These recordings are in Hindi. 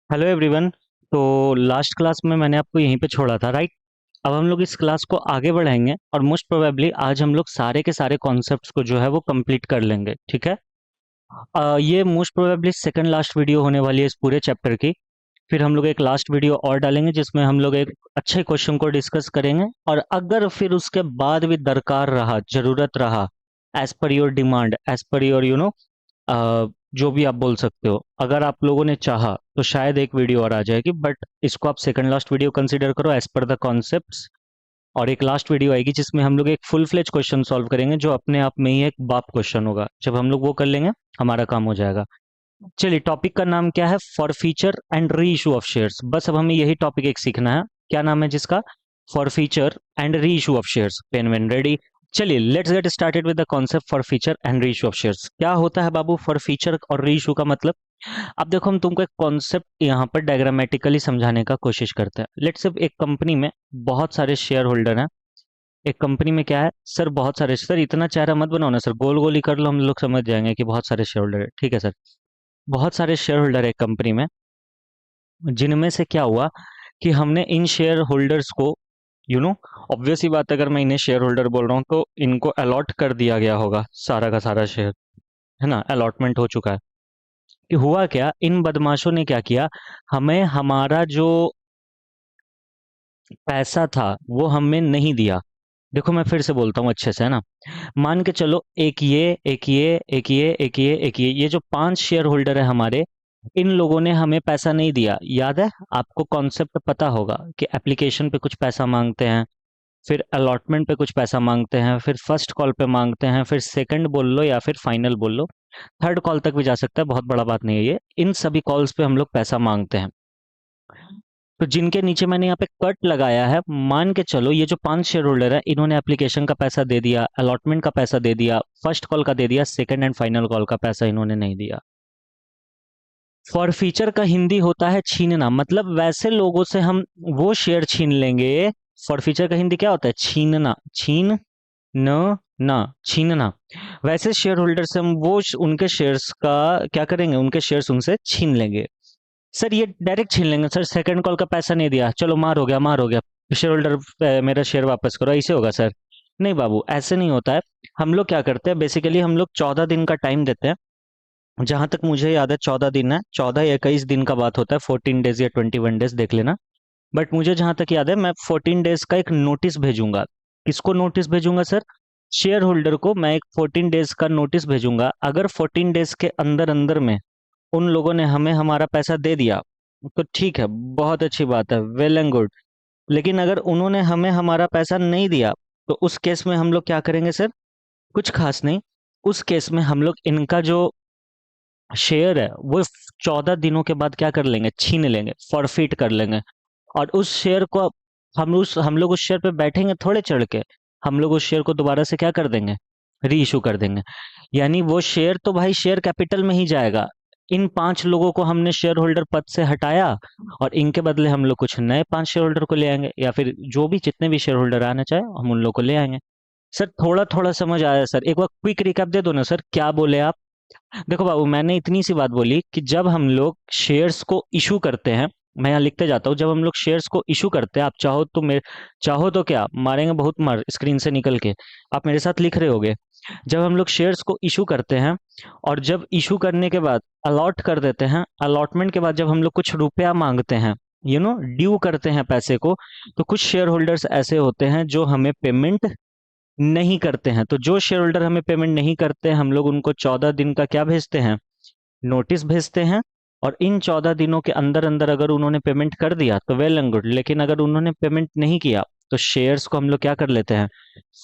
Hello everyone. तो लास्ट क्लास में मैंने आपको यहीं पे छोड़ा था, राइट? अब हम लोग इस क्लास को आगे बढ़ाएंगे और मोस्ट प्रोबेबली आज हम लोग सारे के सारे कॉन्सेप्ट्स को जो है वो कंप्लीट कर लेंगे, ठीक है? ये most probably second last video होने वाली है इस पूरे चैप्टर की। फिर हम लोग एक लास्ट वीडियो और डालेंगे जिसमें हम लोग एक अच्छे क्वेश्चन को डिस्कस करेंगे, और अगर फिर उसके बाद भी दरकार रहा, जरूरत रहा, as per your demand, as per your जो भी आप बोल सकते हो, अगर आप लोगों ने चाहा तो शायद एक वीडियो और आ जाएगी, बट इसको आप सेकंड लास्ट वीडियो कंसीडर करो एज पर द कॉन्सेप्ट्स। और एक लास्ट वीडियो आएगी जिसमें हम लोग एक फुल फ्लेज क्वेश्चन सॉल्व करेंगे जो अपने आप में ही एक बाप क्वेश्चन होगा। जब हम लोग वो कर लेंगे हमारा काम हो जाएगा। चलिए, टॉपिक का नाम क्या है? For feature and reissue of shares. बस अब हमें यही टॉपिक एक सीखना है। क्या नाम है जिसका? Forfeiture and reissue of shares. Pen when ready? चलिए, let's get started with the concept forfeiture and reissue of shares. क्या होता है बाबू फॉर फीचर और री इशू का मतलब? अब देखो, हम तुमको एक कॉन्सेप्ट यहाँ पर डायग्रामेटिकली समझाने का कोशिश करते हैं। लेट्स से एक कंपनी में बहुत सारे शेयर होल्डर हैं। एक कंपनी में क्या है सर? बहुत सारे। सर इतना चेहरा मत बनाओ ना सर, गोल गोल ही कर लो, हम लोग समझ जाएंगे कि बहुत सारे शेयर होल्डर है। ठीक है सर। बहुत सारे शेयर होल्डर है कंपनी में, जिनमें से क्या हुआ कि हमने इन शेयर होल्डर्स को, ऑब्वियस ही बात है, अगर मैं इन्हें शेयर होल्डर बोल रहा हूँ तो इनको अलॉट कर दिया गया होगा सारा का सारा शेयर, है ना? अलॉटमेंट हो चुका है। कि हुआ क्या, इन बदमाशों ने क्या किया, हमें हमारा जो पैसा था वो हमें नहीं दिया। देखो मैं फिर से बोलता हूँ अच्छे से, है ना? मान के चलो, एक ये, एक ये, एक ये, एक ये जो 5 शेयर होल्डर है हमारे, इन लोगों ने हमें पैसा नहीं दिया। याद है आपको? कॉन्सेप्ट पता होगा कि एप्लीकेशन पे कुछ पैसा मांगते हैं, फिर अलॉटमेंट पे कुछ पैसा मांगते हैं, फिर फर्स्ट कॉल पे मांगते हैं, फिर सेकंड बोल लो या फिर फाइनल बोल लो, थर्ड कॉल तक भी जा सकता है, बहुत बड़ा बात नहीं है ये। इन सभी कॉल्स पे हम लोग पैसा मांगते हैं। तो जिनके नीचे मैंने यहाँ पे कट लगाया है, मान के चलो ये जो 5 शेयर होल्डर है, इन्होंने एप्लीकेशन का पैसा दे दिया, अलॉटमेंट का पैसा दे दिया, फर्स्ट कॉल का दे दिया, सेकंड एंड फाइनल कॉल का पैसा इन्होंने नहीं दिया। फॉर फीचर का हिंदी होता है छीनना। मतलब वैसे लोगों से हम वो शेयर छीन लेंगे। फॉर फीचर का हिंदी क्या होता है? छीनना। छीन न ना, छीनना। वैसे शेयर होल्डर से हम उनके शेयर्स का क्या करेंगे? उनके शेयर्स उनसे छीन लेंगे। सर ये डायरेक्ट छीन लेंगे सर, सेकंड कॉल का पैसा नहीं दिया, चलो मार हो गया, मार हो गया, शेयर होल्डर मेरा शेयर वापस करो, ऐसे होगा सर? नहीं बाबू, ऐसे नहीं होता है। हम लोग क्या करते हैं, बेसिकली हम लोग 14 दिन का टाइम देते हैं। जहां तक मुझे याद है 14 दिन है, 14 या 21 दिन का बात होता है, 14 डेज या 21 डेज देख लेना। बट मुझे जहां तक याद है, मैं 14 डेज का एक नोटिस भेजूंगा। किसको नोटिस भेजूंगा सर? शेयर होल्डर को मैं एक 14 डेज का नोटिस भेजूंगा। अगर 14 डेज के अंदर अंदर में उन लोगों ने हमें हमारा पैसा दे दिया तो ठीक है, बहुत अच्छी बात है, वेल एंड गुड। लेकिन अगर उन्होंने हमें हमारा पैसा नहीं दिया तो उस केस में हम लोग क्या करेंगे सर? कुछ खास नहीं। उस केस में हम लोग इनका जो शेयर है वो 14 दिनों के बाद क्या कर लेंगे? छीन लेंगे, फॉरफिट कर लेंगे। और उस शेयर को हम लोग उस शेयर पे बैठेंगे थोड़े चढ़ के, हम लोग उस शेयर को दोबारा से क्या कर देंगे? री इशू कर देंगे। यानी वो शेयर तो भाई शेयर कैपिटल में ही जाएगा। इन 5 लोगों को हमने शेयर होल्डर पद से हटाया, और इनके बदले हम लोग कुछ नए 5 शेयर होल्डर को ले आएंगे, या फिर जो भी जितने भी शेयर होल्डर आना चाहे हम उन लोग को ले आएंगे। सर थोड़ा थोड़ा समझ आया सर? एक बार क्विक रिकैप दे दो ना सर, क्या बोले आप? देखो बाबू, मैंने इतनी सी बात बोली कि जब हम लोग शेयर्स को इशू करते हैं, मैं यहाँ लिखते जाता हूँ, जब हम लोग शेयर्स को इशू करते हैं, आप चाहो तो क्या मारेंगे बहुत मार स्क्रीन से निकल के, आप मेरे साथ लिख रहे होगे। जब हम लोग शेयर्स को इशू करते हैं, और जब इशू करने के बाद अलॉट कर देते हैं, अलॉटमेंट के बाद जब हम लोग कुछ रुपया मांगते हैं, ड्यू करते हैं पैसे को, तो कुछ शेयर होल्डर्स ऐसे होते हैं जो हमें पेमेंट नहीं करते हैं। तो जो शेयर होल्डर हमें पेमेंट नहीं करते हैं, हम लोग उनको 14 दिन का क्या भेजते हैं? नोटिस भेजते हैं। और इन 14 दिनों के अंदर अंदर अगर उन्होंने पेमेंट कर दिया तो वेल एंड गुड, लेकिन अगर उन्होंने पेमेंट नहीं किया तो शेयर्स को हम लोग क्या कर लेते हैं?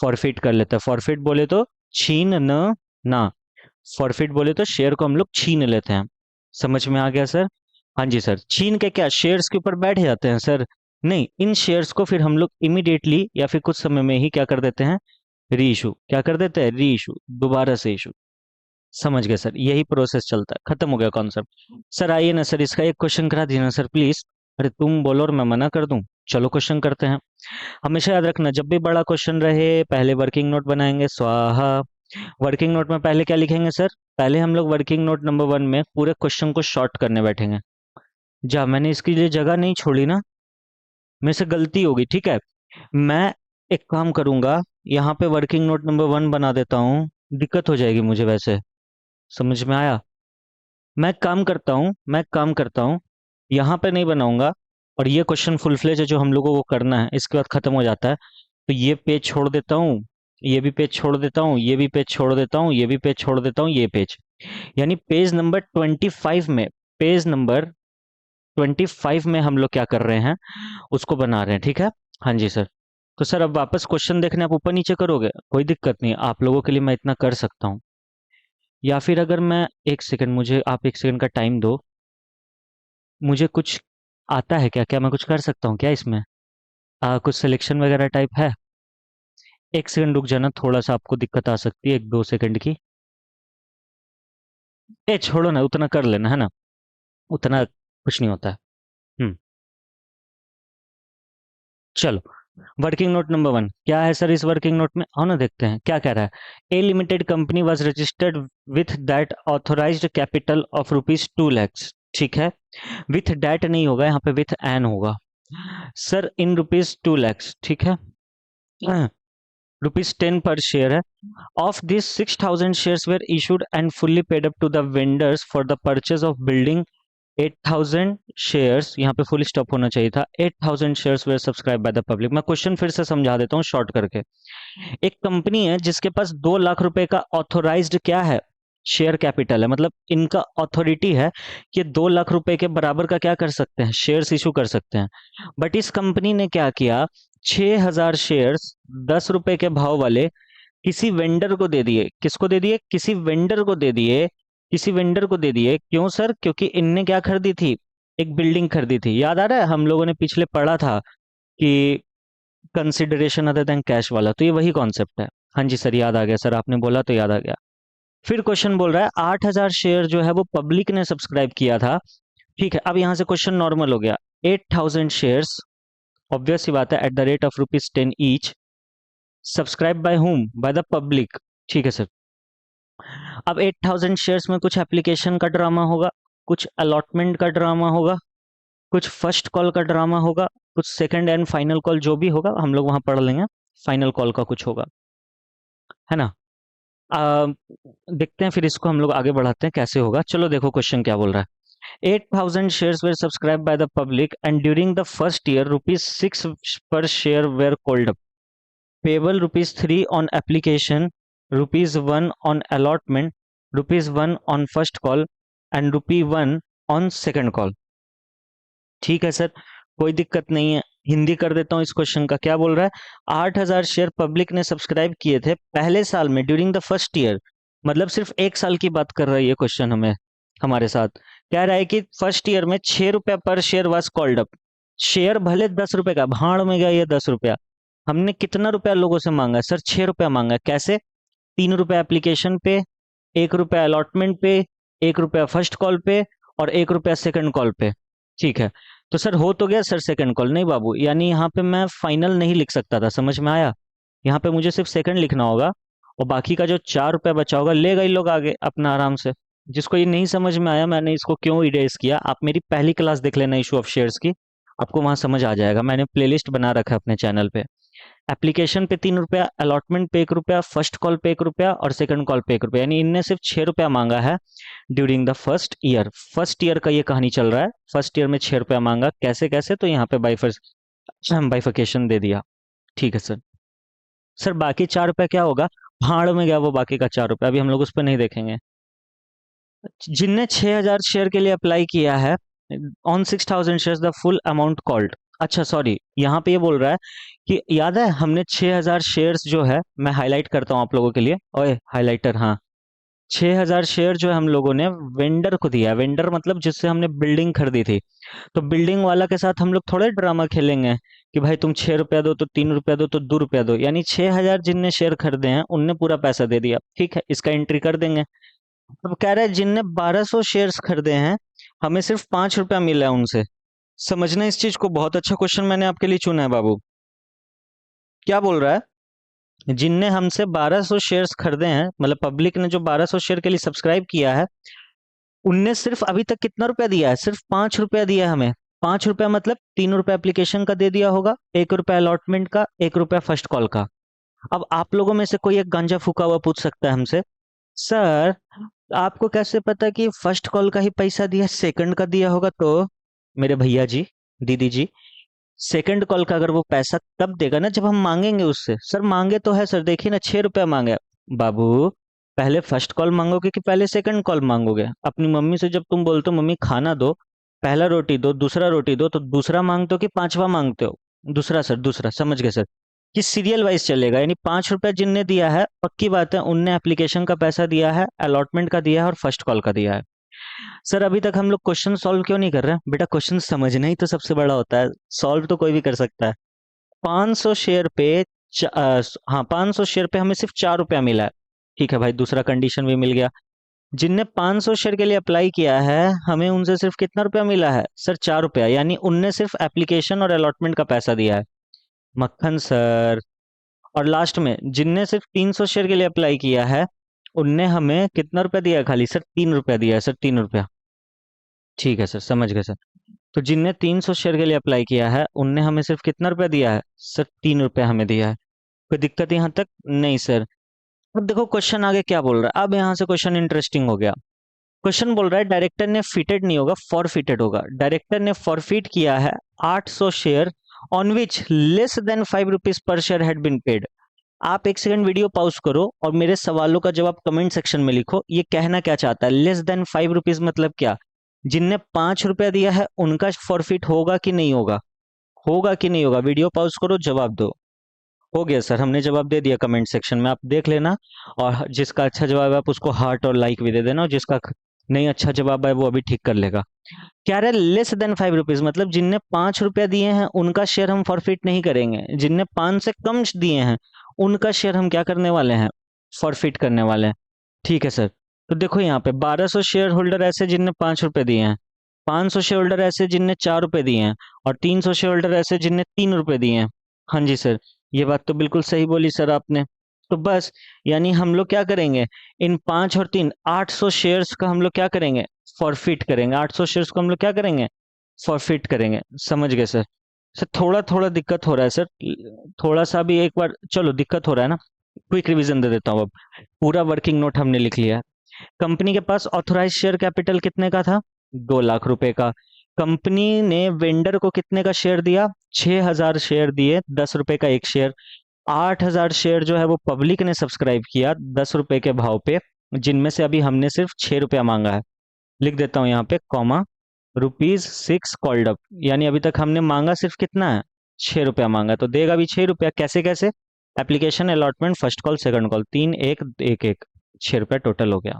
फॉरफिट कर लेते हैं। फॉरफिट बोले तो छीन न ना, फॉरफिट बोले तो शेयर को हम लोग छीन लेते हैं। समझ में आ गया सर? हाँ जी सर। छीन के क्या शेयर्स के ऊपर बैठ जाते हैं सर? नहीं, इन शेयर्स को फिर हम लोग इमीडिएटली या फिर कुछ समय में ही क्या कर देते हैं? री इशू। क्या कर देते हैं? री इशू, दोबारा से इशू। समझ गए सर? यही प्रोसेस चलता है। खत्म हो गया कॉन्सेप्ट। सर आइए ना सर, इसका एक क्वेश्चन करा दीजिए ना सर प्लीज। अरे तुम बोलो और मैं मना कर दूं? चलो क्वेश्चन करते हैं। हमेशा याद रखना, जब भी बड़ा क्वेश्चन रहे पहले वर्किंग नोट बनाएंगे, स्वाहा। वर्किंग नोट में पहले क्या लिखेंगे सर? पहले हम लोग वर्किंग नोट नंबर 1 में पूरे क्वेश्चन को शॉर्ट करने बैठेंगे। जा, मैंने इसके लिए जगह नहीं छोड़ी ना, मेरे से गलती होगी, ठीक है। मैं एक काम करूंगा, यहाँ पे वर्किंग नोट नंबर 1 बना देता हूँ, दिक्कत हो जाएगी मुझे वैसे। समझ में आया? मैं काम करता हूँ, यहाँ पे नहीं बनाऊंगा, और ये क्वेश्चन फुल फ्लेज है जो हम लोगों को करना है, इसके बाद खत्म हो जाता है। तो ये पेज छोड़ देता हूँ, ये भी पेज छोड़ देता हूँ, ये भी पेज छोड़ देता हूँ, ये भी पेज छोड़ देता हूँ, ये पेज, यानी पेज नंबर 25 में, पेज नंबर 25 में हम लोग क्या कर रहे हैं, उसको बना रहे हैं, ठीक है। हाँ जी सर। तो सर अब वापस क्वेश्चन देखने आप ऊपर नीचे करोगे, कोई दिक्कत नहीं, आप लोगों के लिए मैं इतना कर सकता हूँ। या फिर अगर मैं, एक सेकंड, मुझे आप एक सेकंड का टाइम दो, मुझे कुछ आता है क्या, क्या मैं कुछ कर सकता हूँ क्या इसमें? कुछ सिलेक्शन वगैरह टाइप है? एक सेकंड रुक जाना, थोड़ा सा आपको दिक्कत आ सकती है, 1-2 सेकंड की। ए छोड़ो ना, उतना कर लेना है ना, उतना कुछ नहीं होता है। हम्म। चलो, वर्किंग नोट नंबर 1 क्या है सर? इस वर्किंग नोट में आओ ना, देखते हैं क्या कह रहा है। A limited company was registered with that authorised capital of ₹2 lakhs, ठीक है। विथ डैट नहीं होगा यहाँ पे, विथ एन होगा। सर इन ₹2 lakhs, ठीक है। ₹10 per share है। Of this 6,000 shares were issued and fully paid up to the vendors for the purchase of building। 8,000 shares, यहाँ पे फुल स्टॉप होना चाहिए था। 8,000 shares were subscribe by the public. मैं क्वेश्चन फिर से समझा देता हूँ शॉर्ट करके। एक कंपनी है जिसके पास 2 लाख रुपए का ऑथोराइज्ड क्या है, शेयर कैपिटल है, मतलब इनका अथॉरिटी है कि 2 लाख रुपए के बराबर का क्या कर सकते हैं, शेयर्स इशू कर सकते हैं। बट इस कंपनी ने क्या किया, 6,000 शेयर्स 10 रुपए के भाव वाले किसी वेंडर को दे दिए। किसको दे दिए? किसी वेंडर को दे दिए। किसी वेंडर को दे दिए, क्यों सर? क्योंकि इनने क्या खरीदी थी, एक बिल्डिंग खरीदी थी। याद आ रहा है, हम लोगों ने पिछले पढ़ा था कि कंसिडरेशन अदर देन कैश वाला, तो ये वही कॉन्सेप्ट है। हाँ जी सर, याद आ गया सर, आपने बोला तो याद आ गया। फिर क्वेश्चन बोल रहा है 8,000 शेयर जो है वो पब्लिक ने सब्सक्राइब किया था, ठीक है। अब यहाँ से क्वेश्चन नॉर्मल हो गया। 8,000 शेयर्स, ऑब्वियस सी बात है, at the rate of ₹10 each, subscribe by whom, by the public, ठीक है सर। अब 8,000 शेयर्स में कुछ एप्लीकेशन का ड्रामा होगा, कुछ अलॉटमेंट का ड्रामा होगा, कुछ फर्स्ट कॉल का ड्रामा होगा, कुछ सेकंड एंड फाइनल कॉल, जो भी होगा हम लोग वहां पढ़ लेंगे। फाइनल कॉल का कुछ होगा, है ना। आ, देखते हैं फिर इसको हम लोग आगे बढ़ाते हैं कैसे होगा। चलो देखो क्वेश्चन क्या बोल रहा है। 8,000 shares were subscribed by the public and during the first year ₹6 per share were called up, payable ₹3 on application, ₹1 on allotment, ₹1 on first call and ₹1 on second call। ठीक है सर, कोई दिक्कत नहीं है। हिंदी कर देता हूँ इस क्वेश्चन का। क्या बोल रहा है, 8,000 शेयर पब्लिक ने सब्सक्राइब किए थे पहले साल में, ड्यूरिंग द फर्स्ट ईयर, मतलब सिर्फ एक साल की बात कर रहा है ये क्वेश्चन हमें, हमारे साथ। कह रहा है कि फर्स्ट ईयर में ₹6 पर share was called up. Share भले 10 रुपए का, भाड़ में गया ये 10 रुपया। हमने कितना रुपया लोगों से मांगा है सर? 6 रुपया मांगा है। कैसे? 3 रुपया एप्लीकेशन पे, 1 रुपया अलॉटमेंट पे, 1 रुपया फर्स्ट कॉल पे, और 1 रुपया सेकंड कॉल पे, ठीक है। तो सर हो तो गया सर सेकंड कॉल, नहीं बाबू, यानी यहाँ पे मैं फाइनल नहीं लिख सकता था, समझ में आया? यहाँ पे मुझे सिर्फ सेकंड लिखना होगा, और बाकी का जो 4 रुपया बचा होगा ले गए लोग आगे अपना आराम से। जिसको ये नहीं समझ में आया मैंने इसको क्यों इरेज किया, आप मेरी पहली क्लास देख लेना इशू ऑफ शेयर्स की, आपको वहां समझ आ जाएगा। मैंने प्लेलिस्ट बना रखा है अपने चैनल पे। एप्लीकेशन पे 3 रुपया, अलॉटमेंट पे 1 रुपया, फर्स्ट कॉल पे 1 रुपया, और सेकंड कॉल पे 1 रुपया, यानी इनने सिर्फ 6 रुपया मांगा है during the first year. First year का ये कहानी चल रहा है। फर्स्ट ईयर में 6 रुपया मांगा, कैसे कैसे, तो यहाँ पे बाइफर्केशन दे दिया, ठीक है सर। सर बाकी 4 रुपया क्या होगा? भाड़ में गया वो बाकी का 4 रुपया, अभी हम लोग उस पर नहीं देखेंगे। जिनने 6,000 शेयर के लिए अप्लाई किया है, on 6,000 share the full amount called. अच्छा सॉरी, यहाँ पे ये बोल रहा है कि याद है हमने 6,000 शेयर्स जो है, मैं हाईलाइट करता हूँ आप लोगों के लिए, ओए हाईलाइटर, हाँ। 6,000 शेयर जो है हम लोगों ने वेंडर को दिया। वेंडर मतलब जिससे हमने बिल्डिंग खरीदी थी। तो बिल्डिंग वाला के साथ हम लोग थोड़े ड्रामा खेलेंगे कि भाई तुम 6 रुपया दो तो 3 रुपया दो तो 2 रुपया दो, यानी 6,000 जिनने शेयर खरीदे हैं उनने पूरा पैसा दे दिया, ठीक है, इसका एंट्री कर देंगे। अब कह रहा है जिनने 1,200 शेयर्स खरीदे हैं, हमें सिर्फ 5 रुपया मिला है उनसे। समझना इस चीज को, बहुत अच्छा क्वेश्चन मैंने आपके लिए चुना है बाबू। क्या बोल रहा है, जिनने हमसे 1,200 शेयर्स खरीदे हैं, मतलब पब्लिक ने जो 1,200 शेयर के लिए सब्सक्राइब किया है, उनने सिर्फ अभी तक कितना रुपया दिया है? सिर्फ 5 रुपया दिया है हमें। 5 रुपया मतलब 3 रुपया एप्लीकेशन का दे दिया होगा, 1 रुपया अलॉटमेंट का, 1 रुपया फर्स्ट कॉल का। अब आप लोगों में से कोई एक गांजा फूका हुआ पूछ सकता है हमसे, सर आपको कैसे पता कि फर्स्ट कॉल का ही पैसा दिया, सेकंड का दिया होगा? तो मेरे भैया जी, दीदी जी, सेकंड कॉल का अगर वो पैसा तब देगा ना जब हम मांगेंगे उससे। सर मांगे तो है सर, देखिए ना 6 रुपया मांगे। बाबू पहले फर्स्ट कॉल मांगोगे कि पहले सेकंड कॉल मांगोगे? अपनी मम्मी से जब तुम बोलते हो मम्मी खाना दो, पहला रोटी दो, दूसरा रोटी दो, तो दूसरा मांगते हो कि पांचवा मांगते हो? दूसरा सर, दूसरा, समझ गए सर। कि सीरियल वाइज चलेगा, यानी 5 रुपया जिनने दिया है पक्की बात है उनने एप्लीकेशन का पैसा दिया है, अलॉटमेंट का दिया है और फर्स्ट कॉल का दिया है। सर अभी तक हम लोग क्वेश्चन सॉल्व क्यों नहीं कर रहे? बेटा क्वेश्चन समझना ही तो सबसे बड़ा होता है, सॉल्व तो कोई भी कर सकता है। 500 शेयर पे हाँ 500 शेयर पे हमें सिर्फ 4 रुपया मिला है। ठीक है भाई, दूसरा कंडीशन भी मिल गया। जिनने 500 शेयर के लिए अप्लाई किया है हमें उनसे सिर्फ कितना रुपया मिला है? सर 4 रुपया, यानी उनने सिर्फ एप्लीकेशन और अलॉटमेंट का पैसा दिया है। मक्खन सर। और लास्ट में जिनने सिर्फ 300 शेयर के लिए अप्लाई किया है उनने हमें कितना रुपया दिया है? खाली सर 3 रुपया दिया है सर, 3 रुपया। ठीक है सर, समझ गए सर। तो जिनने 300 शेयर के लिए अप्लाई किया है उनने हमें सिर्फ कितना रुपया दिया है? सर 3 रुपया हमें दिया है। कोई दिक्कत यहाँ तक? नहीं सर। अब देखो क्वेश्चन आगे क्या बोल रहा है, अब यहाँ से क्वेश्चन इंटरेस्टिंग हो गया। क्वेश्चन बोल रहा है डायरेक्टर ने फिटेड नहीं होगा, फॉरफिटेड होगा। डायरेक्टर ने फॉरफिट किया है 800 share on which less than 5 rupees per share had been paid. आप एक सेकंड वीडियो पॉज करो और मेरे सवालों का जवाब कमेंट सेक्शन में लिखो। ये कहना क्या चाहता है? लेस देन 5 रुपीज मतलब क्या? जिनने 5 रुपया दिया है उनका फॉरफिट होगा कि नहीं होगा? होगा कि नहीं होगा? वीडियो पॉज करो, जवाब दो। हो गया सर, हमने जवाब दे दिया कमेंट सेक्शन में, आप देख लेना। और जिसका अच्छा जवाब है आप उसको हार्ट और लाइक भी दे देना, और जिसका नहीं अच्छा जवाब है वो अभी ठीक कर लेगा। क्या रहा? लेस देन 5 रुपीज मतलब जिनने 5 रुपया दिए हैं उनका शेयर हम फॉरफिट नहीं करेंगे, जिनने 5 से कम दिए हैं उनका शेयर हम क्या करने वाले हैं? फॉरफिट करने वाले हैं। ठीक है सर। तो देखो यहाँ पे 1200 शेयर होल्डर ऐसे जिनने 5 रुपए दिए हैं, 500 शेयर होल्डर ऐसे जिनने 4 रुपए दिए हैं, और 300 शेयर होल्डर ऐसे जिनने 3 रुपए दिए हैं। हाँ जी सर, ये बात तो बिल्कुल सही बोली सर आपने। तो बस, यानी हम लोग क्या करेंगे, इन 5 और 3 800 शेयर्स का हम लोग क्या करेंगे? फॉरफिट करेंगे। 800 शेयर्स को हम लोग क्या करेंगे? फॉरफिट करेंगे। समझ गए सर? सर थोड़ा थोड़ा दिक्कत हो रहा है सर, थोड़ा सा भी एक बार, चलो दिक्कत हो रहा है ना, क्विक रिवीजन दे देता हूँ अब। पूरा वर्किंग नोट हमने लिख लिया है। कंपनी के पास ऑथराइज शेयर कैपिटल कितने का था? 2 लाख रुपए का। कंपनी ने वेंडर को कितने का शेयर दिया? 6,000 शेयर दिए, 10 रुपए का एक शेयर। 8,000 शेयर जो है वो पब्लिक ने सब्सक्राइब किया 10 रुपए के भाव पे, जिनमें से अभी हमने सिर्फ 6 रुपया मांगा है। लिख देता हूँ यहाँ पे कॉमा, ₹6 कॉल्ड अप, यानी अभी तक हमने मांगा सिर्फ कितना है? 6 रुपया मांगा, तो देगा भी 6 रुपया। कैसे कैसे? Application, allotment, first call, second call, 3 1 1 1, 6 रुपया टोटल हो गया।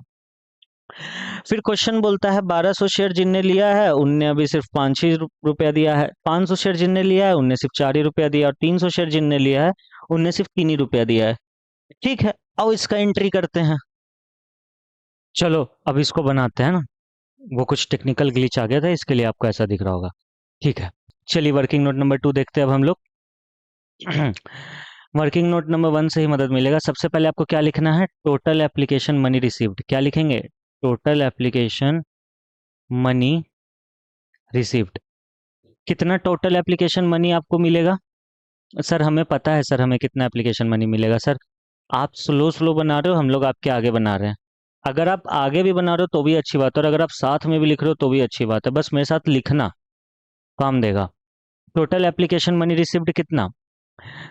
फिर क्वेश्चन बोलता है 1200 शेयर जिनने लिया है उनने अभी सिर्फ 5 ही रुपया दिया है, 500 शेयर जिनने लिया है उनने सिर्फ 4 ही रुपया दिया, और 300 शेयर जिनने लिया है उनने सिर्फ 3 ही रुपया दिया है। ठीक है, अब इसका एंट्री करते हैं। चलो अब इसको बनाते हैं ना, वो कुछ टेक्निकल ग्लिच आ गया था इसके लिए आपको ऐसा दिख रहा होगा। ठीक है, चलिए वर्किंग नोट नंबर 2 देखते हैं अब हम लोग। वर्किंग नोट नंबर 1 से ही मदद मिलेगा। सबसे पहले आपको क्या लिखना है? Total application money received. क्या लिखेंगे? Total application money received. कितना टोटल एप्लीकेशन मनी आपको मिलेगा? सर हमें पता है सर, हमें कितना एप्लीकेशन मनी मिलेगा सर। आप स्लो स्लो बना रहे हो, हम लोग आपके आगे बना रहे हैं। अगर आप आगे भी बना रहे हो तो भी अच्छी बात है, और अगर आप साथ में भी लिख रहे हो तो भी अच्छी बात है, बस मेरे साथ लिखना काम देगा। टोटल एप्लीकेशन मनी रिसीव्ड कितना?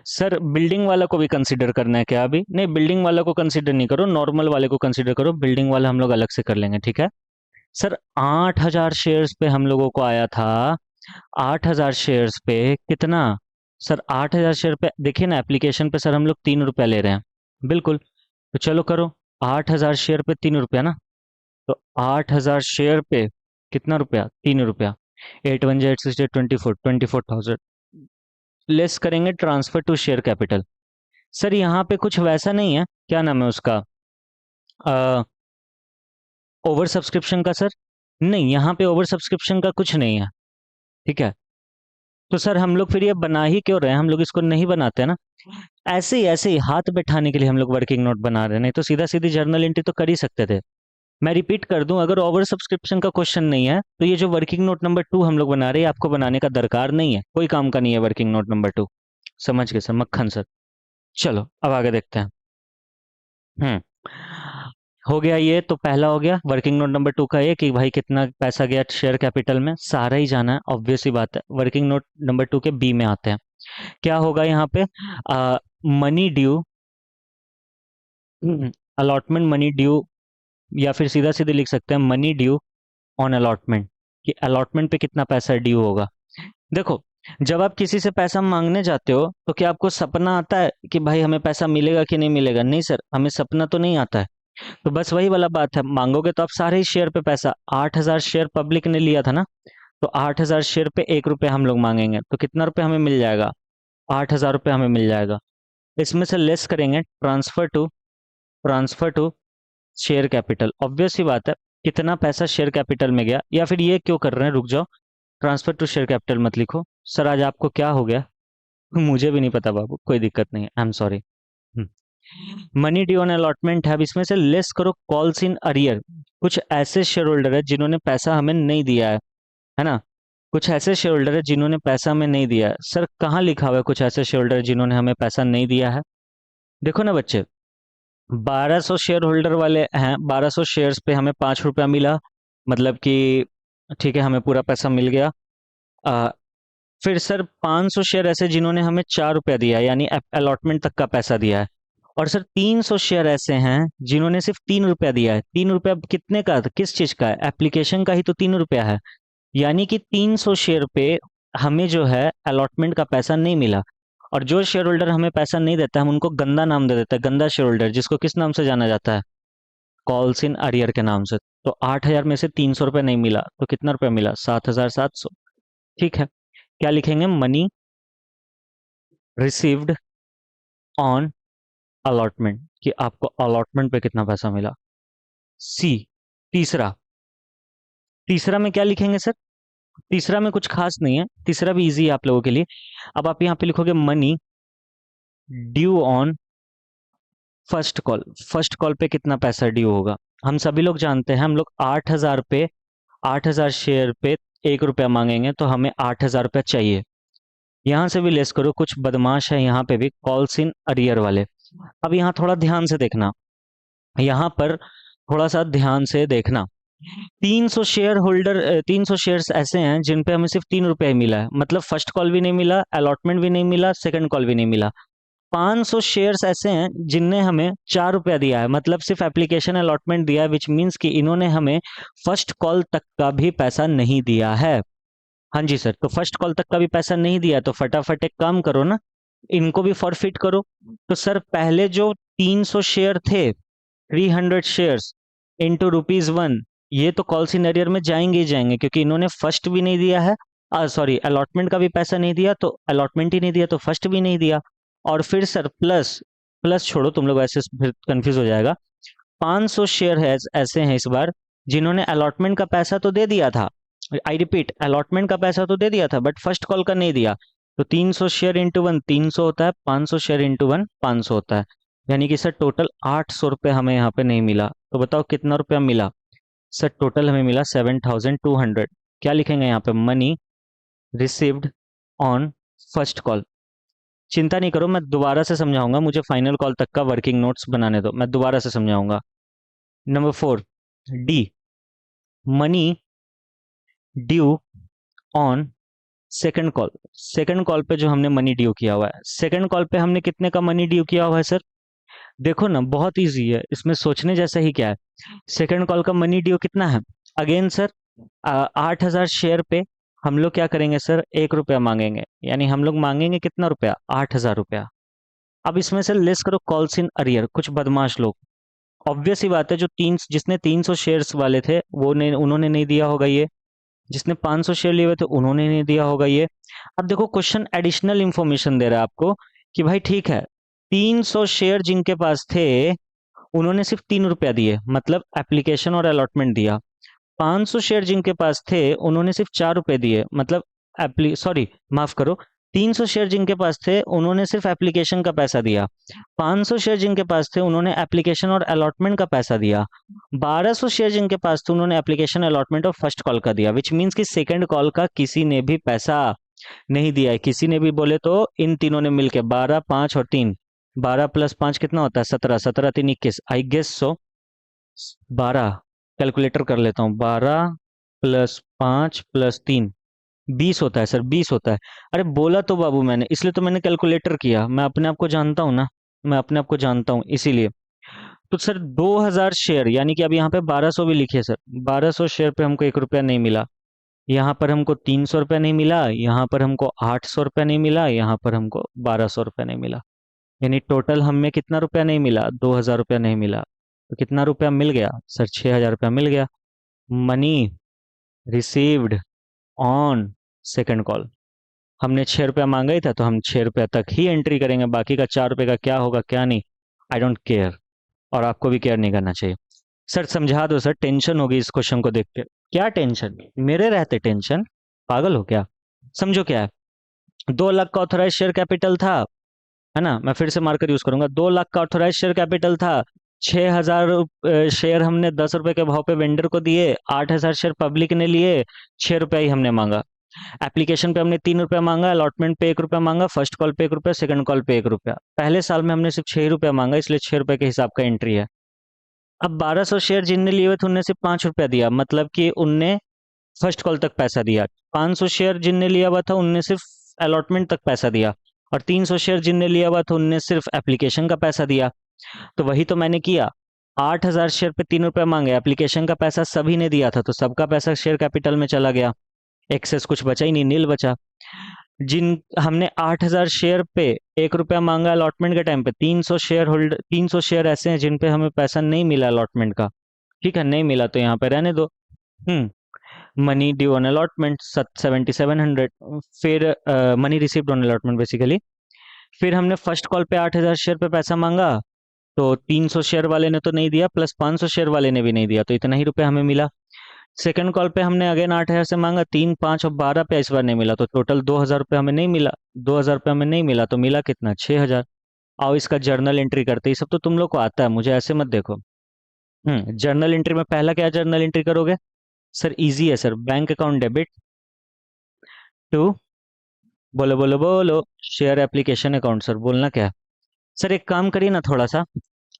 सर बिल्डिंग वाला को भी कंसीडर करना है क्या? अभी नहीं, बिल्डिंग वाला को कंसीडर नहीं करो, नॉर्मल वाले को कंसीडर करो, बिल्डिंग वाला हम लोग अलग से कर लेंगे। ठीक है सर। 8,000 शेयर्स पे हम लोगों को आया था, 8,000 शेयर्स पे कितना? सर 8,000 शेयर पे देखिए ना, एप्लीकेशन पे सर हम लोग 3 रुपया ले रहे हैं। बिल्कुल, तो चलो करो, 8,000 शेयर पे 3 रुपया ना, तो 8,000 शेयर पे कितना रुपया? 3 रुपया। 8 1 8 6 24 लेस करेंगे transfer to share capital. Sir यहाँ पे कुछ वैसा नहीं है, क्या नाम है उसका, ओवर सब्सक्रिप्शन का सर? नहीं, यहाँ पे ओवर सब्सक्रिप्शन का कुछ नहीं है। ठीक है, तो सर हम लोग फिर ये बना ही क्यों रहे हैं? हम लोग इसको नहीं बनाते ना, ऐसे ही हाथ बैठाने के लिए हम लोग वर्किंग नोट बना रहे हैं, नहीं तो सीधा सीधी जर्नल एंट्री तो कर ही सकते थे। मैं रिपीट कर दूं, अगर ओवर सब्सक्रिप्शन का क्वेश्चन नहीं है तो ये जो वर्किंग नोट नंबर 2 हम लोग बना रहे हैं आपको बनाने का दरकार नहीं है, कोई काम का नहीं है वर्किंग नोट नंबर 2। समझ गए सर, मक्खन सर। चलो अब आगे देखते हैं। हम्म हो गया, ये तो पहला हो गया वर्किंग नोट नंबर 2 का ये कि भाई कितना पैसा गया शेयर कैपिटल में, सारा ही जाना है, ऑब्वियस ही बात है। वर्किंग नोट नंबर 2 के बी में आते हैं। क्या होगा यहाँ पे? Money due, allotment money due, या फिर सीधा सीधे लिख सकते हैं मनी ड्यू ऑन अलॉटमेंट, कि अलॉटमेंट पे कितना पैसा ड्यू होगा। देखो, जब आप किसी से पैसा मांगने जाते हो तो क्या आपको सपना आता है कि भाई हमें पैसा मिलेगा कि नहीं मिलेगा? नहीं सर, हमें सपना तो नहीं आता है। तो बस वही वाला बात है, मांगोगे तो आप सारे ही शेयर पे पैसा, 8,000 शेयर पब्लिक ने लिया था ना, तो 8,000 शेयर पे 1 रुपये हम लोग मांगेंगे तो कितना रुपये हमें मिल जाएगा? 8,000 रुपये हमें मिल जाएगा। इसमें से लेस करेंगे transfer to share capital, obvious ही बात है, कितना पैसा शेयर कैपिटल में गया। या फिर ये क्यों कर रहे हैं, रुक जाओ, ट्रांसफर टू शेयर कैपिटल मत लिखो सर, आज आपको क्या हो गया? मुझे भी नहीं पता बाबू, कोई दिक्कत नहीं है, I am sorry. Money due on allotment है, अब इसमें से लेस करो कॉल्स इन अरियर, कुछ ऐसे शेयर होल्डर है जिन्होंने पैसा हमें नहीं दिया है ना? कुछ ऐसे शेयर होल्डर है जिन्होंने पैसा हमें नहीं दिया है। सर कहाँ लिखा हुआ है कुछ ऐसे शेयर होल्डर जिन्होंने हमें पैसा नहीं दिया है? देखो ना बच्चे, 1200 शेयर होल्डर वाले हैं, 1200 शेयर्स पे हमें 5 रुपया मिला, मतलब कि ठीक है हमें पूरा पैसा मिल गया। आ, फिर सर 500 शेयर ऐसे जिन्होंने हमें 4 रुपया दिया है, यानी अलॉटमेंट तक का पैसा दिया है। और सर 300 शेयर ऐसे हैं जिन्होंने सिर्फ 3 रुपया दिया है। 3 रुपया कितने का, किस चीज का है? एप्लीकेशन का ही तो 3 रुपया है, यानी कि 300 शेयर पे हमें जो है अलॉटमेंट का पैसा नहीं मिला। और जो शेयर होल्डर हमें पैसा नहीं देता हम उनको गंदा नाम दे देते हैं, गंदा शेयर होल्डर, जिसको किस नाम से जाना जाता है? कॉल्स इन अरियर के नाम से। तो 8,000 में से 300 रुपये नहीं मिला तो कितना रुपया मिला? 7,700। ठीक है, क्या लिखेंगे? मनी रिसीव्ड ऑन अलॉटमेंट, कि आपको अलॉटमेंट पे कितना पैसा मिला। सी, तीसरा, तीसरा में क्या लिखेंगे सर? तीसरा में कुछ खास नहीं है, तीसरा भी इजी है आप लोगों के लिए। अब आप यहाँ पे लिखोगे money due on first call. First call पे कितना पैसा ड्यू होगा? हम सभी लोग जानते हैं, हम लोग 8,000 पे, 8,000 शेयर पे 1 रुपया मांगेंगे तो हमें 8,000 रुपया चाहिए। यहाँ से भी लेस करो, कुछ बदमाश है यहाँ पे भी, कॉल्स इन अरियर वाले। अब यहाँ थोड़ा ध्यान से देखना, यहाँ पर थोड़ा सा ध्यान से देखना। 300 शेयर होल्डर, 300 शेयर्स ऐसे हैं जिन पे हमें सिर्फ 3 रुपया ही मिला है, मतलब फर्स्ट कॉल भी नहीं मिला, अलॉटमेंट भी नहीं मिला, सेकंड कॉल भी नहीं मिला। 500 शेयर्स ऐसे हैं जिनने हमें 4 रुपया दिया है, मतलब सिर्फ एप्लीकेशन अलॉटमेंट दिया है, विच मीन्स कि इन्होंने हमें फर्स्ट कॉल तक का भी पैसा नहीं दिया है। हाँ जी सर, तो फर्स्ट कॉल तक का भी पैसा नहीं दिया तो फटाफट एक काम करो ना, इनको भी फॉरफिट करो। तो सर पहले जो 300 शेयर थे, 300 शेयर्स इंटू ₹1, ये तो कॉल सिनेरियर में जाएंगे ही जाएंगे, क्योंकि इन्होंने फर्स्ट भी नहीं दिया है, सॉरी अलॉटमेंट का भी पैसा नहीं दिया, तो अलॉटमेंट ही नहीं दिया तो फर्स्ट भी नहीं दिया। और फिर सर प्लस, प्लस छोड़ो तुम लोग, ऐसे फिर कंफ्यूज हो जाएगा। 500 शेयर है ऐसे हैं इस बार जिन्होंने अलॉटमेंट का पैसा तो दे दिया था, आई रिपीट अलॉटमेंट का पैसा तो दे दिया था बट फर्स्ट कॉल का नहीं दिया। तो 300 शेयर इंटू 1 300 होता है, 500 शेयर इंटू 1 500 होता है, यानी कि सर टोटल 800 रुपये हमें यहाँ पे नहीं मिला। तो बताओ कितना रुपया मिला? सर टोटल हमें मिला 7,200। क्या लिखेंगे यहाँ पे? Money received on first call. चिंता नहीं करो, मैं दोबारा से समझाऊंगा, मुझे फाइनल कॉल तक का वर्किंग नोट्स बनाने दो, मैं दोबारा से समझाऊंगा। Number 4, D, money due on second call. Second call पे जो हमने मनी ड्यू किया हुआ है, सेकंड कॉल पे हमने कितने का मनी ड्यू किया हुआ है सर? देखो ना, बहुत इजी है, इसमें सोचने जैसा ही क्या है। सेकंड कॉल का मनी ड्यू कितना है? अगेन सर 8,000 शेयर पे हम लोग क्या करेंगे सर? 1 रुपया मांगेंगे, यानी हम लोग मांगेंगे कितना रुपया? 8,000 रुपया। अब इसमें से लेस करो कॉल्स इन अरियर, कुछ बदमाश लोग, ऑब्वियस ही बात है, जो तीन जिसने 300 शेयर्स वाले थे वो ने उन्होंने नहीं दिया होगा ये, जिसने 500 शेयर लिए हुए थे उन्होंने नहीं दिया होगा ये। अब देखो क्वेश्चन एडिशनल इंफॉर्मेशन दे रहा है आपको कि भाई ठीक है, 300 शेयर जिनके पास थे उन्होंने सिर्फ 3 रुपया दिए, मतलब एप्लीकेशन और अलॉटमेंट दिया। 500 शेयर जिनके पास थे उन्होंने सिर्फ 4 रुपए दिए, मतलब एप्ली सॉरी माफ करो, 300 शेयर जिनके पास थे उन्होंने सिर्फ एप्लीकेशन का पैसा दिया। 500 शेयर जिनके पास थे उन्होंने एप्लीकेशन और अलॉटमेंट का पैसा दिया। 1200 शेयर जिनके पास थे उन्होंने एप्लीकेशन अलॉटमेंट और फर्स्ट कॉल का दिया, विच मीन्स कि सेकंड कॉल का किसी ने भी पैसा नहीं दिया है। किसी ने भी बोले तो इन तीनों ने मिलके 12, 5 और 3, 12 प्लस 5 कितना होता है? 17, 17 3 21, आई गेस सो 12, कैलकुलेटर कर लेता हूँ, 12 प्लस 5 प्लस 3, 20 होता है सर, 20 होता है। अरे बोला तो बाबू मैंने, इसलिए तो मैंने कैलकुलेटर किया, मैं अपने आप को जानता हूँ ना, मैं अपने आप को जानता हूँ इसीलिए। तो सर 2000 शेयर, यानी कि अब यहाँ पे 1200 भी लिखिए सर, 1200 शेयर पे हमको 1 रुपया नहीं मिला, यहाँ पर हमको 300 रुपया नहीं मिला, यहाँ पर हमको 800 रुपया नहीं मिला, यहाँ पर हमको 1200 रुपया नहीं मिला, यानी टोटल हमें कितना रुपया नहीं मिला? 2000 रुपया नहीं मिला। तो कितना रुपया मिल गया सर? 6000 रुपया मिल गया। Money received on second call. हमने 6 रुपया मांगा ही था तो हम 6 रुपया तक ही एंट्री करेंगे, बाकी का 4 रुपये का क्या होगा क्या नहीं, आई डोंट केयर, और आपको भी केयर नहीं करना चाहिए। सर समझा दो सर, टेंशन होगी इस क्वेश्चन को देख के। क्या टेंशन? मेरे रहते टेंशन? पागल हो क्या? समझो क्या है, 2 लाख का ऑथोराइज शेयर कैपिटल था, है ना, मैं फिर से मार्कर यूज करूंगा, 2 लाख का ऑथोराइज शेयर कैपिटल था, 6000 शेयर हमने 10 रुपए के भाव पे वेंडर को दिए, 8000 शेयर पब्लिक ने लिए, 6 रुपया ही हमने मांगा। एप्लीकेशन पे हमने 3 रुपया मांगा, अलॉटमेंट पे 1 रुपया मांगा, फर्स्ट कॉल पे 1 रुपया, सेकंड कॉल पे 1 रुपया। पहले साल में हमने सिर्फ 6 रुपया मांगा, इसलिए 6 रुपए के हिसाब का एंट्री है। अब 1200 शेयर जिनने लिए हुए थे उनने सिर्फ 5 रुपया दिया, मतलब कि उनने फर्स्ट कॉल तक पैसा दिया। 500 शेयर जिनने लिया हुआ था उनने सिर्फ अलॉटमेंट तक पैसा दिया, और 300 शेयर जिनने लिया हुआ था उनने सिर्फ एप्लीकेशन का पैसा दिया। तो वही तो मैंने किया, 8000 शेयर पे 3 रुपया मांगे, एप्लीकेशन का पैसा सभी ने दिया था तो सबका पैसा शेयर कैपिटल में चला गया, एक्सेस कुछ बचा ही नहीं, नील बचा। जिन हमने 8000 शेयर पे 1 रुपया मांगा अलॉटमेंट के टाइम पे, 300 शेयर ऐसे हैं जिन पे हमें पैसा नहीं मिला अलॉटमेंट का, ठीक है, नहीं मिला तो यहाँ पे रहने दो। मनी ड्यू ऑन अलॉटमेंट 7700, फिर money received on allotment basically. फिर हमने फर्स्ट कॉल पे 8000 शेयर पे पैसा मांगा, तो 300 शेयर वाले ने तो नहीं दिया, प्लस 500 शेयर वाले ने भी नहीं दिया, तो इतना ही रुपए हमें मिला। सेकंड कॉल पे हमने अगेन 8000 से मांगा, 3, 5 और 12 पे इस बार नहीं मिला, तो टोटल 2000 रुपये हमें नहीं मिला। 2000 रुपये हमें नहीं मिला तो मिला कितना? 6000। आओ इसका जर्नल एंट्री करते, ये सब तो तुम लोग को आता है, मुझे ऐसे मत देखो। जर्नल एंट्री में पहला क्या जर्नल एंट्री करोगे सर? इजी है sir, bank account debit to, बोलो बोलो बोलो, शेयर एप्लीकेशन अकाउंट। सर बोलना क्या है? सर एक काम करिए ना, थोड़ा सा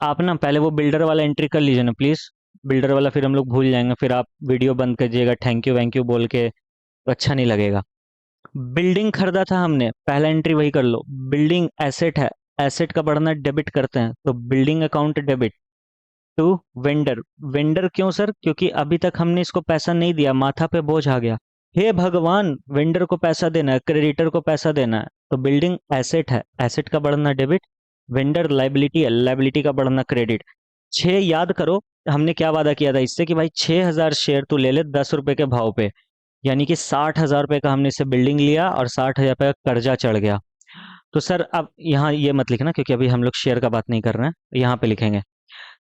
आप ना पहले वो बिल्डर वाला एंट्री कर लीजिए ना प्लीज, बिल्डर वाला फिर हम लोग भूल जाएंगे, फिर आप वीडियो बंद करिएगा थैंक यू वैंक यू बोल के, तो अच्छा नहीं लगेगा। बिल्डिंग खरीदा था हमने, पहला एंट्री वही कर लो। बिल्डिंग एसेट है, एसेट का बढ़ना डेबिट करते हैं, तो building account debit to vendor. Vendor क्यों सर? क्योंकि अभी तक हमने इसको पैसा नहीं दिया, माथा पे बोझ आ गया, हे भगवान वेंडर को पैसा देना है, क्रेडिटर को पैसा देना है, तो बिल्डिंग एसेट है, एसेट का बढ़ना डेबिट, वेंडर लाइबिलिटी है, लाइबिलिटी का बढ़ना क्रेडिट। 6 याद करो, हमने क्या वादा किया था इससे कि भाई 6000 शेयर तू ले ले 10 रुपए के भाव पे, यानी कि 60,000 रुपए का हमने इससे बिल्डिंग लिया और 60,000 रुपए का कर्जा चढ़ गया। तो सर अब यहाँ ये मत लिखना क्योंकि अभी हम लोग शेयर का बात नहीं कर रहे हैं, यहाँ पे लिखेंगे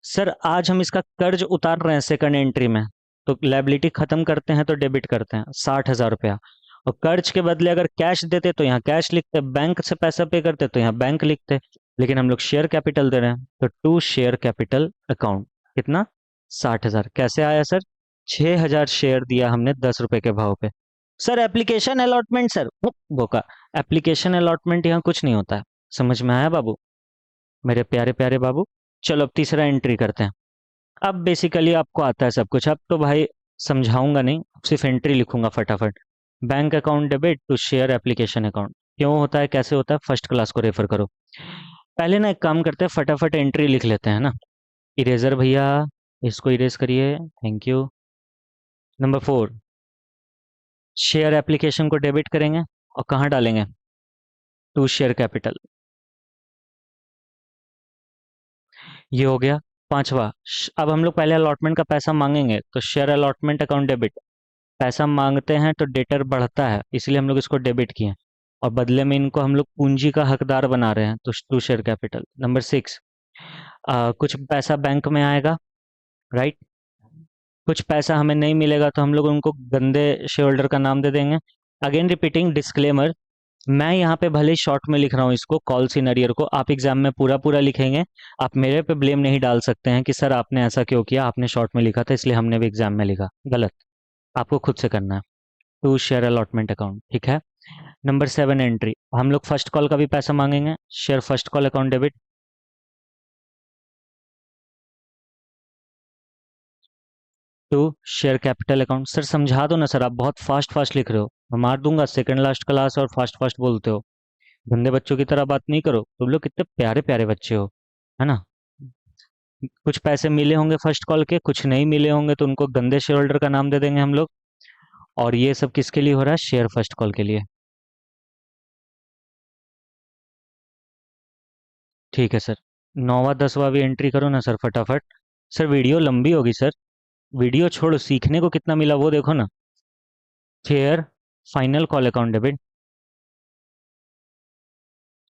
सर आज हम इसका कर्ज उतार रहे हैं सेकंड एंट्री में, तो लाइबिलिटी खत्म करते हैं तो डेबिट करते हैं 60,000 रुपया, और कर्ज के बदले अगर कैश देते तो यहाँ कैश लिखते, बैंक से पैसा पे करते तो यहाँ बैंक लिखते, लेकिन हम लोग शेयर कैपिटल दे रहे हैं तो टू शेयर कैपिटल अकाउंट। कितना? 60,000। कैसे आया सर? 6000 शेयर दिया हमने 10 रुपए के भाव पे। सर एप्लीकेशन अलॉटमेंट सर, बोका, एप्लीकेशन अलॉटमेंट यहाँ कुछ नहीं होता है, समझ में आया बाबू, मेरे प्यारे प्यारे बाबू? चलो अब तीसरा एंट्री करते हैं। अब बेसिकली आपको आता है सब कुछ, अब तो भाई समझाऊंगा नहीं, सिर्फ एंट्री लिखूंगा फटाफट। Bank account debit to share application account. क्यों होता है, कैसे होता है, फर्स्ट क्लास को रेफर करो। पहले ना एक काम करते हैं, फटाफट एंट्री लिख लेते हैं ना। इरेजर भैया इसको इरेज करिए, thank you. Number 4, share application को डेबिट करेंगे और कहाँ डालेंगे? To share capital. ये हो गया। पांचवा, अब हम लोग पहले अलॉटमेंट का पैसा मांगेंगे तो शेयर अलॉटमेंट अकाउंट डेबिट, पैसा मांगते हैं तो डेटर बढ़ता है इसलिए हम लोग इसको डेबिट किए, और बदले में इनको हम लोग पूंजी का हकदार बना रहे हैं तो टू शेयर कैपिटल। नंबर 6, कुछ पैसा बैंक में आएगा, राइट, कुछ पैसा हमें नहीं मिलेगा तो हम लोग उनको गंदे शेयर होल्डर का नाम दे देंगे। अगेन रिपीटिंग डिस्क्लेमर, मैं यहाँ पे भले शॉर्ट में लिख रहा हूँ इसको, कॉल इन अरियर को, आप एग्जाम में पूरा पूरा लिखेंगे। आप मेरे पे ब्लेम नहीं डाल सकते हैं कि सर आपने ऐसा क्यों किया, आपने शॉर्ट में लिखा था इसलिए हमने भी एग्जाम में लिखा। गलत। आपको खुद से करना है। टू शेयर अलॉटमेंट अकाउंट, ठीक है। नंबर 7 एंट्री, हम लोग फर्स्ट कॉल का भी पैसा मांगेंगे। Share first call account debit. To share capital account. Sir समझा दो ना सर, आप बहुत फास्ट फास्ट लिख रहे हो, मैं मार दूंगा सेकंड लास्ट क्लास और फास्ट फास्ट बोलते हो। गंदे बच्चों की तरह बात नहीं करो, तुम लोग कितने प्यारे प्यारे बच्चे हो, है ना। कुछ पैसे मिले होंगे फर्स्ट कॉल के, कुछ नहीं मिले होंगे तो उनको गंदे शेयर होल्डर का नाम दे देंगे हम लोग। और ये सब किसके लिए हो रहा है? शेयर फर्स्ट कॉल के लिए। ठीक है सर। 9वां 10वां भी एंट्री करो ना सर फटाफट। सर वीडियो लंबी होगी सर। वीडियो छोड़ो, सीखने को कितना मिला वो देखो ना। Share final call account debit.